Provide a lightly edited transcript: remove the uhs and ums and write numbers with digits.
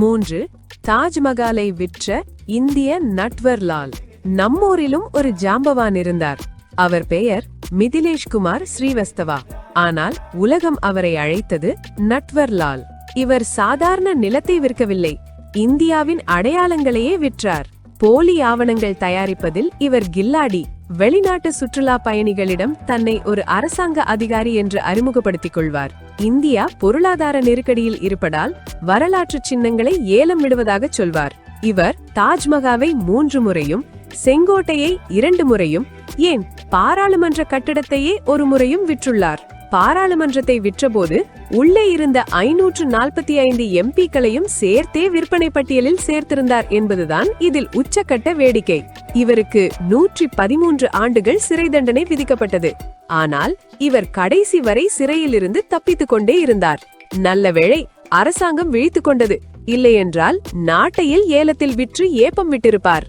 3. தாஜ்மஹாலை விற்ற இந்திய நட்வர்லால். நம்மூரிலும் ஒரு ஜாம்பவான் இருந்தார். அவர் பெயர் மிதிலேஷ் குமார் ஸ்ரீவஸ்தவா. ஆனால் உலகம் அவரை அழைத்தது நட்வர்லால். இவர் சாதாரண நிலத்தை விற்கவில்லை, இந்தியாவின் அடையாளங்களையே விற்றார். போலி ஆவணங்கள் தயாரிப்பதில் இவர் கில்லாடி. வெளிநாட்டு சுற்றுலா பயணிகளிடம் தன்னை ஒரு அரசாங்க அதிகாரி என்று அறிமுகப்படுத்திக் கொள்வார். இந்தியா பொருளாதார நெருக்கடியில் இருப்பதால் வரலாற்று சின்னங்களை ஏலம் விடுவதாக சொல்வார். இவர் தாஜ்மஹாலை 3 முறையும், செங்கோட்டையை 2 முறையும், ஏன் பாராளுமன்ற கட்டிடத்தையே 1 முறையும் விற்றுள்ளார். பாராளுமன்றத்தை விற்றபோது உள்ளே இருந்த 545 எம்பிக்களையும் சேர்த்தே விற்பனை பட்டியலில் சேர்த்திருந்தார் என்பதுதான் இதில் உச்சக்கட்ட வேடிக்கை. இவருக்கு 113 ஆண்டுகள் சிறை தண்டனை விதிக்கப்பட்டது. ஆனால் இவர் கடைசி வரை சிறையிலிருந்து தப்பித்துக் கொண்டே இருந்தார். நல்லவேளை அரசாங்கம் விழித்துக் கொண்டது. இல்லையென்றால் நாட்டையில் ஏலத்தில் விற்று ஏப்பம் விட்டிருப்பார்.